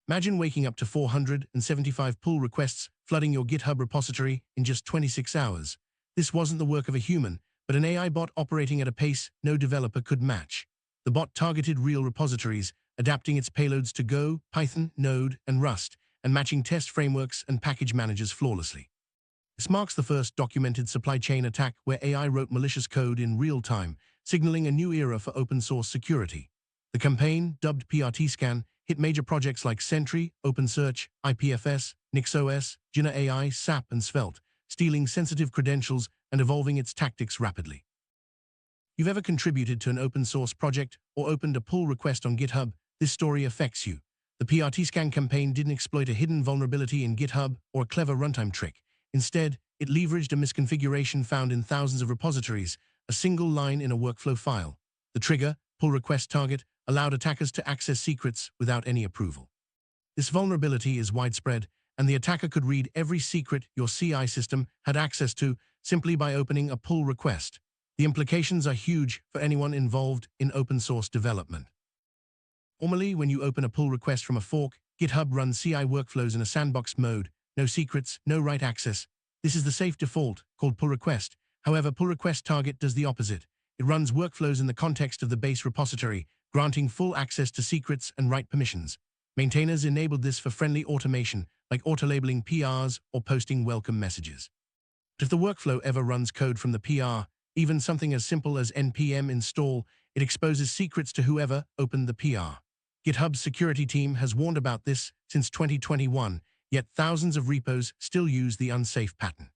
Imagine waking up to 475 pull requests flooding your GitHub repository in just 26 hours. This wasn't the work of a human, but an AI bot operating at a pace no developer could match. The bot targeted real repositories, adapting its payloads to Go, Python, Node, and Rust, and matching test frameworks and package managers flawlessly. This marks the first documented supply chain attack where AI wrote malicious code in real time, signaling a new era for open-source security. The campaign, dubbed prt-scan, hit major projects like Sentry, OpenSearch, IPFS, NixOS, Jina AI, SAP, and Svelte, stealing sensitive credentials and evolving its tactics rapidly. You've ever contributed to an open-source project or opened a pull request on GitHub? This story affects you. The prt-scan campaign didn't exploit a hidden vulnerability in GitHub or a clever runtime trick. Instead, it leveraged a misconfiguration found in thousands of repositories, a single line in a workflow file. The trigger, pull request target, allowed attackers to access secrets without any approval. This vulnerability is widespread, and the attacker could read every secret your CI system had access to simply by opening a pull request. The implications are huge for anyone involved in open-source development. Normally, when you open a pull request from a fork, GitHub runs CI workflows in a sandbox mode, no secrets, no write access. This is the safe default, called pull request. However, pull request target does the opposite. It runs workflows in the context of the base repository, granting full access to secrets and write permissions. Maintainers enabled this for friendly automation, like auto-labeling PRs or posting welcome messages. But if the workflow ever runs code from the PR, even something as simple as npm install, it exposes secrets to whoever opened the PR. GitHub's security team has warned about this since 2021, yet thousands of repos still use the unsafe pattern.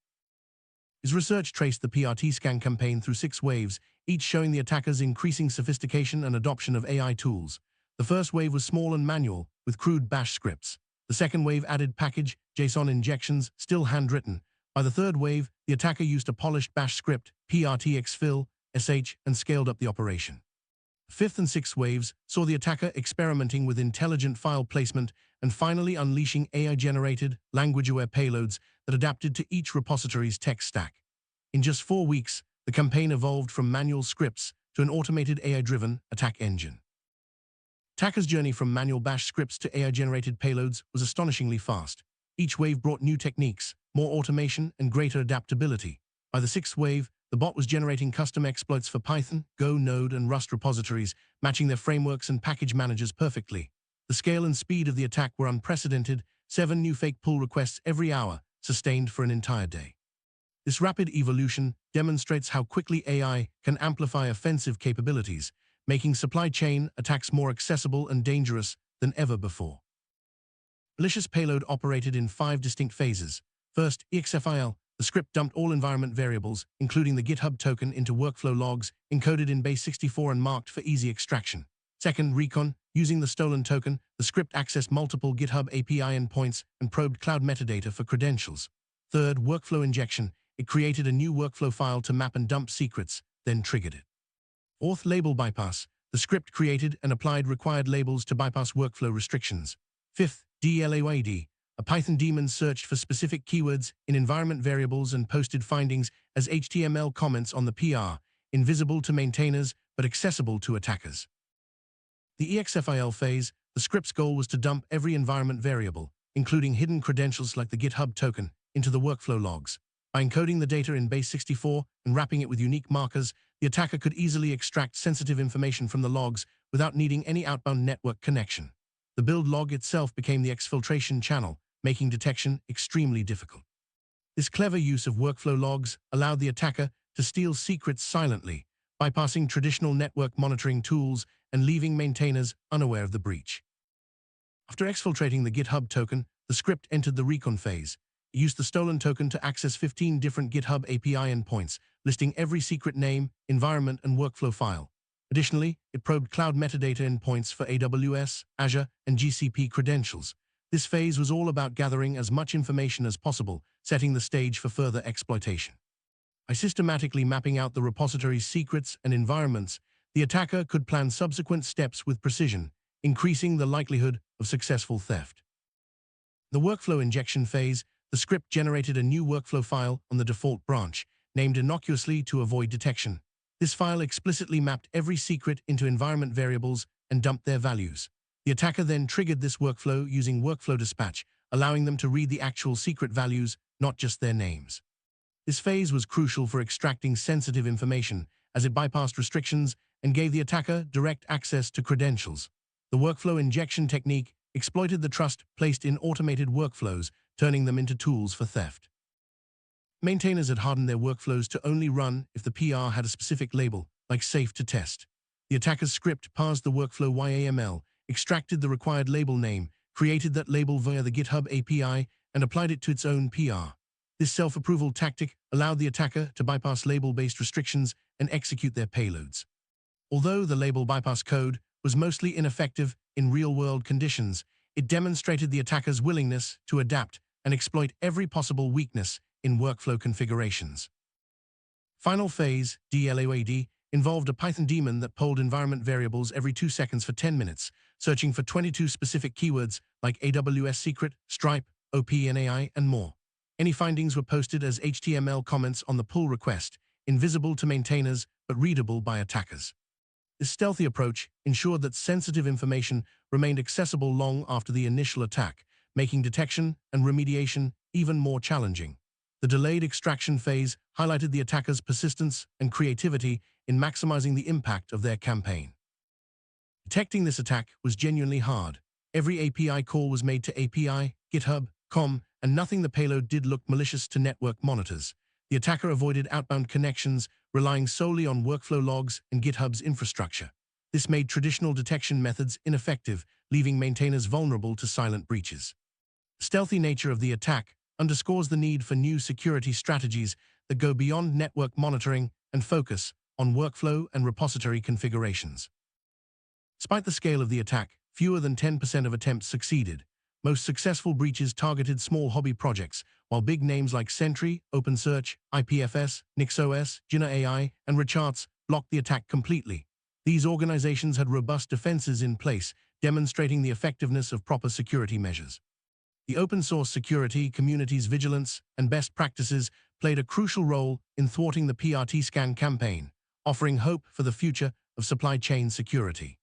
Wiz Research traced the prt-scan campaign through 6 waves, each showing the attackers' increasing sophistication and adoption of AI tools. The first wave was small and manual, with crude bash scripts. The second wave added package, JSON injections, still handwritten. By the third wave, the attacker used a polished bash script, prt-exfil, sh, and scaled up the operation. Fifth and sixth waves saw the attacker experimenting with intelligent file placement and finally unleashing AI-generated, language-aware payloads that adapted to each repository's tech stack. In just 4 weeks, the campaign evolved from manual scripts to an automated AI-driven attack engine. Attackers' journey from manual bash scripts to AI-generated payloads was astonishingly fast. Each wave brought new techniques, more automation, and greater adaptability. By the 6th wave, the bot was generating custom exploits for Python, Go, Node, and Rust repositories, matching their frameworks and package managers perfectly. The scale and speed of the attack were unprecedented, 7 new fake pull requests every hour, sustained for an entire day. This rapid evolution demonstrates how quickly AI can amplify offensive capabilities, making supply chain attacks more accessible and dangerous than ever before. Malicious payload operated in 5 distinct phases. First, EXFIL. The script dumped all environment variables, including the GitHub token, into workflow logs, encoded in base 64 and marked for easy extraction. Second, RECON. Using the stolen token, the script accessed multiple GitHub API endpoints and probed cloud metadata for credentials. Third, workflow injection. It created a new workflow file to map and dump secrets, then triggered it. Fourth, label bypass. The script created and applied required labels to bypass workflow restrictions. Fifth, DLAYD. A Python daemon searched for specific keywords in environment variables and posted findings as HTML comments on the PR, invisible to maintainers but accessible to attackers. The EXFIL phase, the script's goal was to dump every environment variable, including hidden credentials like the GitHub token, into the workflow logs. By encoding the data in base 64 and wrapping it with unique markers, the attacker could easily extract sensitive information from the logs without needing any outbound network connection. The build log itself became the exfiltration channel, making detection extremely difficult. This clever use of workflow logs allowed the attacker to steal secrets silently, bypassing traditional network monitoring tools and leaving maintainers unaware of the breach. After exfiltrating the GitHub token, the script entered the RECON phase. It used the stolen token to access 15 different GitHub API endpoints, listing every secret name, environment, and workflow file. Additionally, it probed cloud metadata endpoints for AWS, Azure, and GCP credentials. This phase was all about gathering as much information as possible, setting the stage for further exploitation. By systematically mapping out the repository's secrets and environments, the attacker could plan subsequent steps with precision, increasing the likelihood of successful theft. In the workflow injection phase, the script generated a new workflow file on the default branch, named innocuously to avoid detection. This file explicitly mapped every secret into environment variables and dumped their values. The attacker then triggered this workflow using workflow dispatch, allowing them to read the actual secret values, not just their names. This phase was crucial for extracting sensitive information, as it bypassed restrictions and gave the attacker direct access to credentials. The workflow injection technique exploited the trust placed in automated workflows, turning them into tools for theft. Maintainers had hardened their workflows to only run if the PR had a specific label, like safe to test. The attacker's script parsed the workflow YAML, extracted the required label name, created that label via the GitHub API, and applied it to its own PR. This self-approval tactic allowed the attacker to bypass label-based restrictions and execute their payloads. Although the label bypass code was mostly ineffective in real-world conditions, it demonstrated the attacker's willingness to adapt and exploit every possible weakness in workflow configurations. Final phase, DLAOAD, involved a Python daemon that polled environment variables every 2 seconds for 10 minutes, searching for 22 specific keywords like AWS secret, Stripe, OpenAI, and more. Any findings were posted as HTML comments on the pull request, invisible to maintainers but readable by attackers. This stealthy approach ensured that sensitive information remained accessible long after the initial attack, making detection and remediation even more challenging. The delayed extraction phase highlighted the attackers' persistence and creativity in maximizing the impact of their campaign. Detecting this attack was genuinely hard. Every API call was made to API, GitHub, com, and nothing the payload did looked malicious to network monitors. The attacker avoided outbound connections, relying solely on workflow logs and GitHub's infrastructure. This made traditional detection methods ineffective, leaving maintainers vulnerable to silent breaches. The stealthy nature of the attack underscores the need for new security strategies that go beyond network monitoring and focus on workflow and repository configurations. Despite the scale of the attack, fewer than 10% of attempts succeeded. Most successful breaches targeted small hobby projects, while big names like Sentry, OpenSearch, IPFS, NixOS, Jina AI, and recharts blocked the attack completely. These organizations had robust defenses in place, demonstrating the effectiveness of proper security measures. The open-source security community's vigilance and best practices played a crucial role in thwarting the prt-scan campaign, offering hope for the future of supply chain security.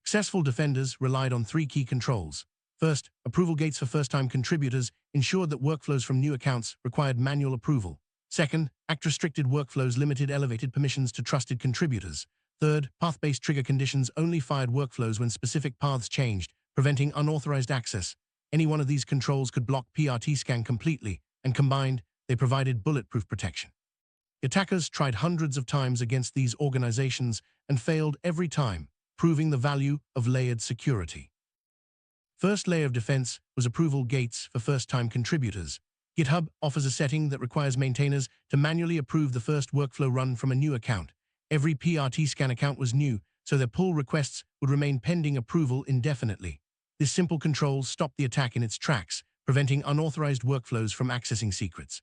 Successful defenders relied on 3 key controls. First, approval gates for first-time contributors ensured that workflows from new accounts required manual approval. Second, ACT-restricted workflows limited elevated permissions to trusted contributors. Third, path-based trigger conditions only fired workflows when specific paths changed, preventing unauthorized access. Any one of these controls could block prt-scan completely, and combined, they provided bulletproof protection. The attackers tried hundreds of times against these organizations and failed every time, proving the value of layered security. First layer of defense was approval gates for first-time contributors. GitHub offers a setting that requires maintainers to manually approve the first workflow run from a new account. Every prt-scan account was new, so their pull requests would remain pending approval indefinitely. This simple control stopped the attack in its tracks, preventing unauthorized workflows from accessing secrets.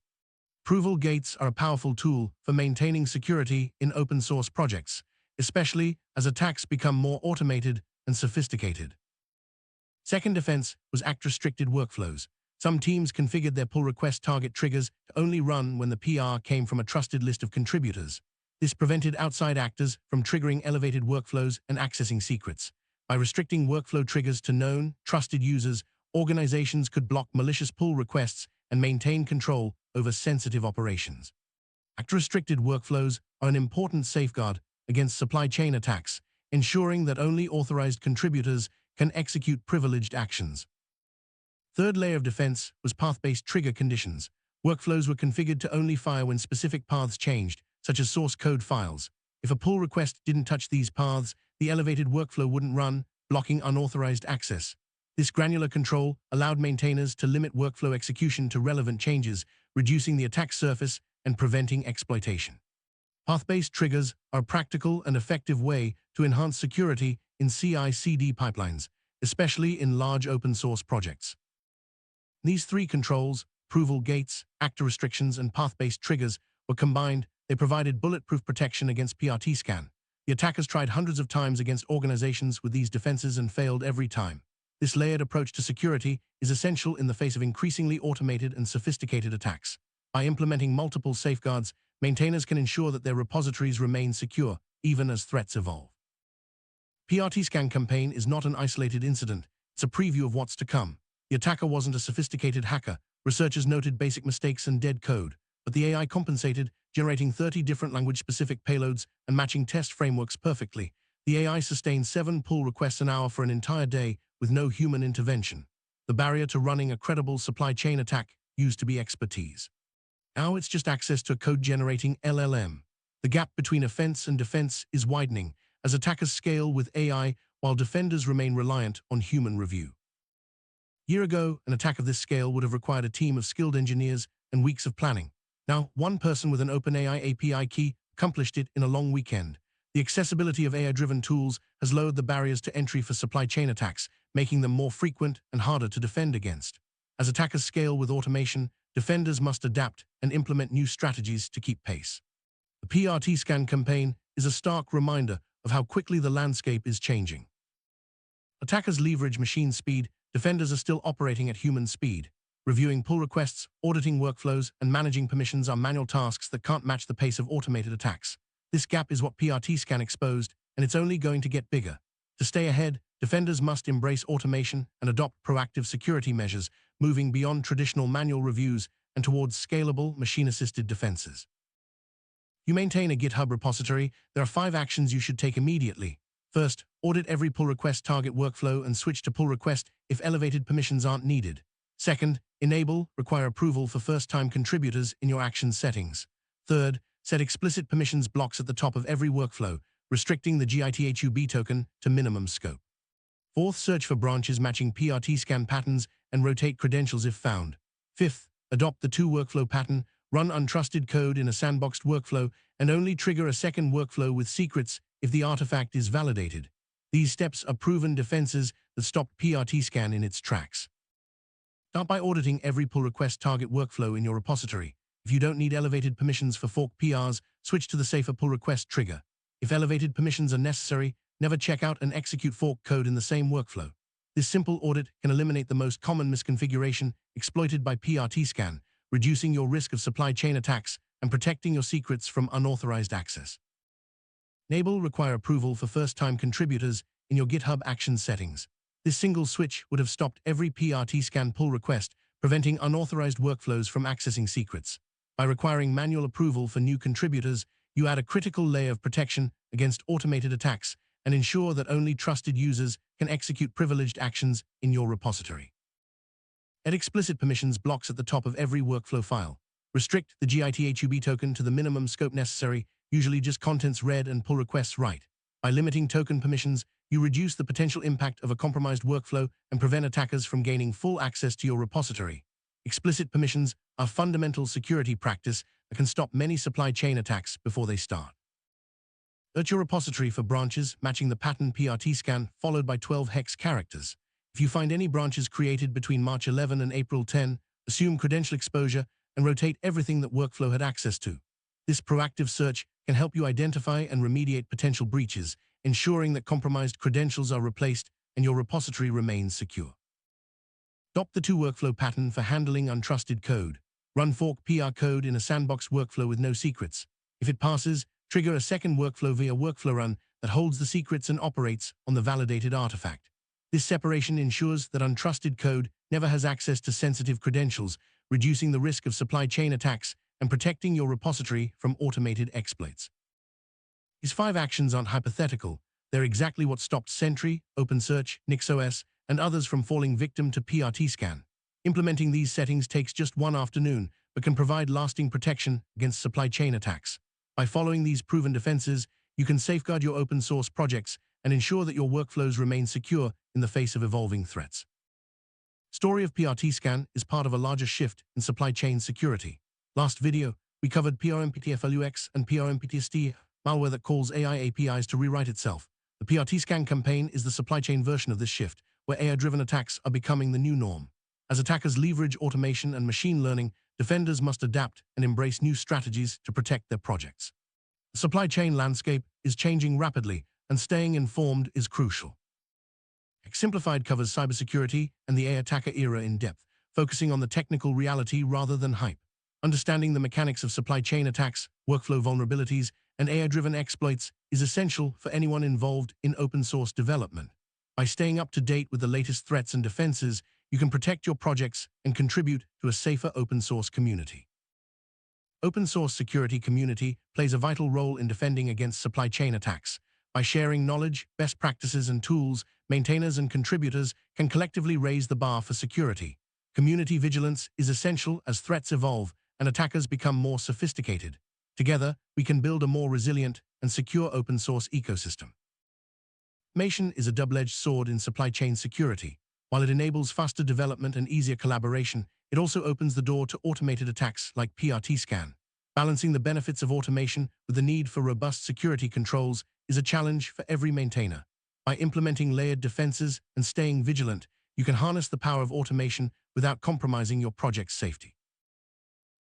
Approval gates are a powerful tool for maintaining security in open-source projects, especially as attacks become more automated and sophisticated. Second defense was ACT-restricted workflows. Some teams configured their pull request target triggers to only run when the PR came from a trusted list of contributors. This prevented outside actors from triggering elevated workflows and accessing secrets. By restricting workflow triggers to known, trusted users, organizations could block malicious pull requests and maintain control over sensitive operations. ACT-restricted workflows are an important safeguard against supply chain attacks, ensuring that only authorized contributors can execute privileged actions. Third layer of defense was path-based trigger conditions. Workflows were configured to only fire when specific paths changed, such as source code files. If a pull request didn't touch these paths, the elevated workflow wouldn't run, blocking unauthorized access. This granular control allowed maintainers to limit workflow execution to relevant changes, reducing the attack surface and preventing exploitation. Path-based triggers are a practical and effective way to enhance security in CI/CD pipelines, especially in large open-source projects. These 3 controls, approval gates, actor restrictions, and path-based triggers, were combined. They provided bulletproof protection against prt-scan. The attackers tried hundreds of times against organizations with these defenses and failed every time. This layered approach to security is essential in the face of increasingly automated and sophisticated attacks. By implementing multiple safeguards, maintainers can ensure that their repositories remain secure, even as threats evolve. prt-scan campaign is not an isolated incident, it's a preview of what's to come. The attacker wasn't a sophisticated hacker. Researchers noted basic mistakes and dead code, but the AI compensated, generating 30 different language-specific payloads and matching test frameworks perfectly. The AI sustained 7 pull requests an hour for an entire day with no human intervention. The barrier to running a credible supply chain attack used to be expertise. Now it's just access to a code-generating LLM. The gap between offense and defense is widening as attackers scale with AI while defenders remain reliant on human review. A year ago, an attack of this scale would have required a team of skilled engineers and weeks of planning. Now, one person with an OpenAI API key accomplished it in a long weekend. The accessibility of AI-driven tools has lowered the barriers to entry for supply chain attacks, making them more frequent and harder to defend against. As attackers scale with automation, defenders must adapt and implement new strategies to keep pace. The prt-scan campaign is a stark reminder of how quickly the landscape is changing. Attackers leverage machine speed, defenders are still operating at human speed. Reviewing pull requests, auditing workflows, and managing permissions are manual tasks that can't match the pace of automated attacks. This gap is what prt-scan exposed, and it's only going to get bigger. To stay ahead, defenders must embrace automation and adopt proactive security measures, moving beyond traditional manual reviews and towards scalable, machine-assisted defenses. You maintain a GitHub repository, there are 5 actions you should take immediately. First, audit every pull request target workflow and switch to pull request if elevated permissions aren't needed. Second, require approval for first-time contributors in your actions settings. Third, set explicit permissions blocks at the top of every workflow, restricting the GitHub token to minimum scope. Fourth, search for branches matching prt-scan patterns and rotate credentials if found. Fifth, adopt the 2-workflow pattern, run untrusted code in a sandboxed workflow, and only trigger a second workflow with secrets if the artifact is validated. These steps are proven defenses that stop prt-scan in its tracks. Start by auditing every pull request target workflow in your repository. If you don't need elevated permissions for fork PRs, switch to the safer pull request trigger. If elevated permissions are necessary, never check out and execute fork code in the same workflow. This simple audit can eliminate the most common misconfiguration exploited by prt-scan, reducing your risk of supply chain attacks and protecting your secrets from unauthorized access. Require approval for first-time contributors in your GitHub Actions settings. This single switch would have stopped every prt-scan pull request, preventing unauthorized workflows from accessing secrets. By requiring manual approval for new contributors, you add a critical layer of protection against automated attacks and ensure that only trusted users can execute privileged actions in your repository. Add explicit permissions blocks at the top of every workflow file. Restrict the GitHub token to the minimum scope necessary, usually just contents read and pull requests write. By limiting token permissions, you reduce the potential impact of a compromised workflow and prevent attackers from gaining full access to your repository. Explicit permissions are fundamental security practice that can stop many supply chain attacks before they start. Search your repository for branches matching the pattern prt-scan followed by 12 hex characters. If you find any branches created between March 11 and April 10, assume credential exposure and rotate everything that workflow had access to. This proactive search can help you identify and remediate potential breaches, ensuring that compromised credentials are replaced and your repository remains secure. Adopt the 2-workflow pattern for handling untrusted code. Run fork PR code in a sandbox workflow with no secrets. If it passes, trigger a second workflow via workflow run that holds the secrets and operates on the validated artifact. This separation ensures that untrusted code never has access to sensitive credentials, reducing the risk of supply chain attacks and protecting your repository from automated exploits. These 5 actions aren't hypothetical. They're exactly what stopped Sentry, OpenSearch, NixOS, and others from falling victim to prt-scan. Implementing these settings takes just one afternoon, but can provide lasting protection against supply chain attacks. By following these proven defenses, you can safeguard your open source projects and ensure that your workflows remain secure in the face of evolving threats. Story of prt-scan is part of a larger shift in supply chain security. Last video, we covered prt-FLUX and prt-ST, malware that calls AI APIs to rewrite itself. The prt-scan campaign is the supply chain version of this shift, where AI-driven attacks are becoming the new norm. As attackers leverage automation and machine learning, defenders must adapt and embrace new strategies to protect their projects. The supply chain landscape is changing rapidly, and staying informed is crucial. Simplified covers cybersecurity and the AI attacker era in depth, focusing on the technical reality rather than hype. Understanding the mechanics of supply chain attacks, workflow vulnerabilities, and AI-driven exploits is essential for anyone involved in open-source development. By staying up to date with the latest threats and defenses, you can protect your projects and contribute to a safer open-source community. Open-source security community plays a vital role in defending against supply chain attacks. By sharing knowledge, best practices, and tools, maintainers and contributors can collectively raise the bar for security. Community vigilance is essential as threats evolve and attackers become more sophisticated. Together, we can build a more resilient and secure open-source ecosystem. Automation is a double-edged sword in supply chain security. While it enables faster development and easier collaboration, it also opens the door to automated attacks like prt-scan. Balancing the benefits of automation with the need for robust security controls is a challenge for every maintainer. By implementing layered defenses and staying vigilant, you can harness the power of automation without compromising your project's safety.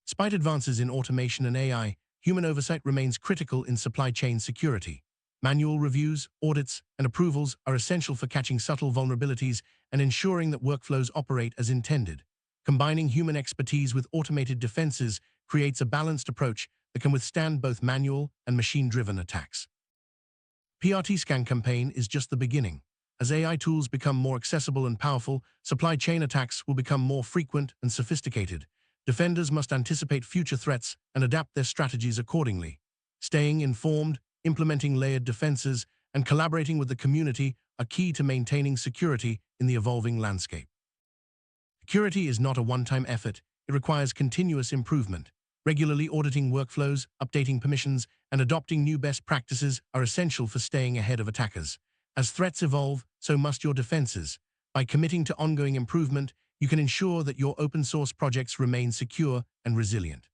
Despite advances in automation and AI, human oversight remains critical in supply chain security. Manual reviews, audits, and approvals are essential for catching subtle vulnerabilities and ensuring that workflows operate as intended. Combining human expertise with automated defenses creates a balanced approach that can withstand both manual and machine-driven attacks. prt-scan campaign is just the beginning. As AI tools become more accessible and powerful, supply chain attacks will become more frequent and sophisticated. Defenders must anticipate future threats and adapt their strategies accordingly. Staying informed, implementing layered defenses, and collaborating with the community are key to maintaining security in the evolving landscape. Security is not a one-time effort. It requires continuous improvement. Regularly auditing workflows, updating permissions, and adopting new best practices are essential for staying ahead of attackers. As threats evolve, so must your defenses. By committing to ongoing improvement, you can ensure that your open-source projects remain secure and resilient.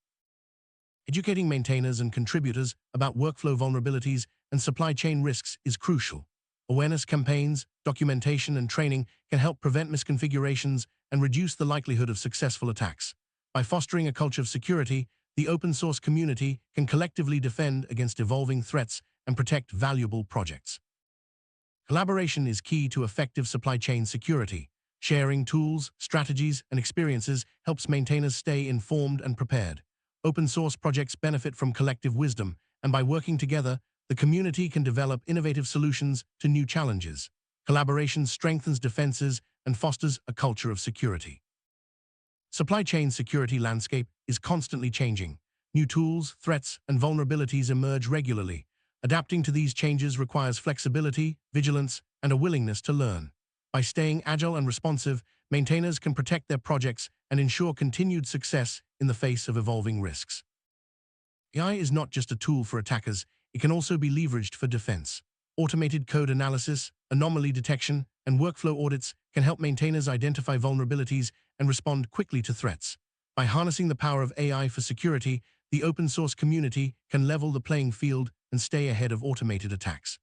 Educating maintainers and contributors about workflow vulnerabilities and supply chain risks is crucial. Awareness campaigns, documentation, and training can help prevent misconfigurations and reduce the likelihood of successful attacks. By fostering a culture of security, the open-source community can collectively defend against evolving threats and protect valuable projects. Collaboration is key to effective supply chain security. Sharing tools, strategies, and experiences helps maintainers stay informed and prepared. Open-source projects benefit from collective wisdom, and by working together, the community can develop innovative solutions to new challenges. Collaboration strengthens defenses and fosters a culture of security. Supply chain security landscape is constantly changing. New tools, threats, and vulnerabilities emerge regularly. Adapting to these changes requires flexibility, vigilance, and a willingness to learn. By staying agile and responsive, maintainers can protect their projects and ensure continued success in the face of evolving risks. AI is not just a tool for attackers, it can also be leveraged for defense. Automated code analysis, anomaly detection, and workflow audits can help maintainers identify vulnerabilities and respond quickly to threats. By harnessing the power of AI for security, the open-source community can level the playing field and stay ahead of automated attacks.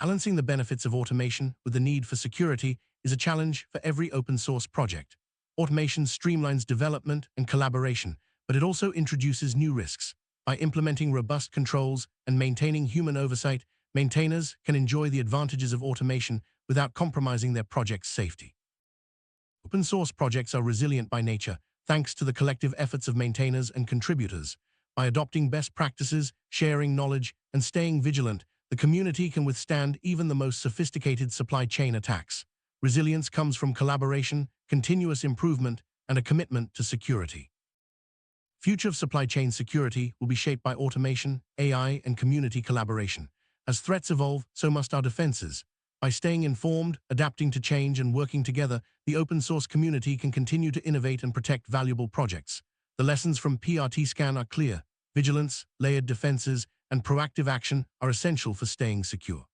Balancing the benefits of automation with the need for security is a challenge for every open-source project. Automation streamlines development and collaboration, but it also introduces new risks. By implementing robust controls and maintaining human oversight, maintainers can enjoy the advantages of automation without compromising their project's safety. Open-source projects are resilient by nature, thanks to the collective efforts of maintainers and contributors. By adopting best practices, sharing knowledge, and staying vigilant, the community can withstand even the most sophisticated supply chain attacks. Resilience comes from collaboration, continuous improvement, and a commitment to security. Future of supply chain security will be shaped by automation, AI, and community collaboration. As threats evolve, so must our defenses. By staying informed, adapting to change, and working together, the open-source community can continue to innovate and protect valuable projects. The lessons from prt-scan are clear. Vigilance, layered defenses, and proactive action are essential for staying secure.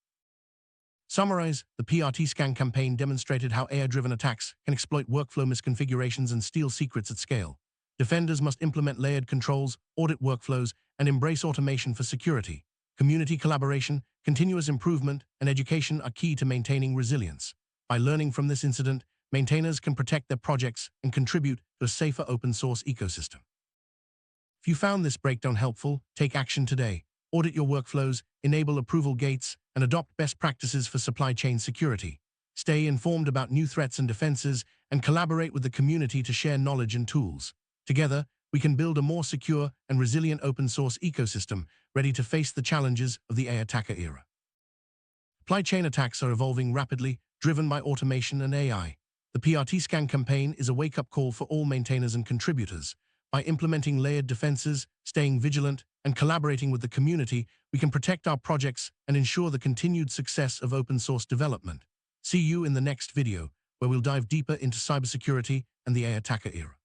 Summarize, the prt-scan campaign demonstrated how AI-driven attacks can exploit workflow misconfigurations and steal secrets at scale. Defenders must implement layered controls, audit workflows, and embrace automation for security. Community collaboration, continuous improvement, and education are key to maintaining resilience. By learning from this incident, maintainers can protect their projects and contribute to a safer open-source ecosystem. If you found this breakdown helpful, take action today. Audit your workflows, enable approval gates, and adopt best practices for supply chain security. Stay informed about new threats and defenses, and collaborate with the community to share knowledge and tools. Together, we can build a more secure and resilient open-source ecosystem ready to face the challenges of the AI attacker era. Supply chain attacks are evolving rapidly, driven by automation and AI. The prt-scan campaign is a wake-up call for all maintainers and contributors. By implementing layered defenses, staying vigilant, and collaborating with the community, we can protect our projects and ensure the continued success of open-source development. See you in the next video, where we'll dive deeper into cybersecurity and the AI attacker era.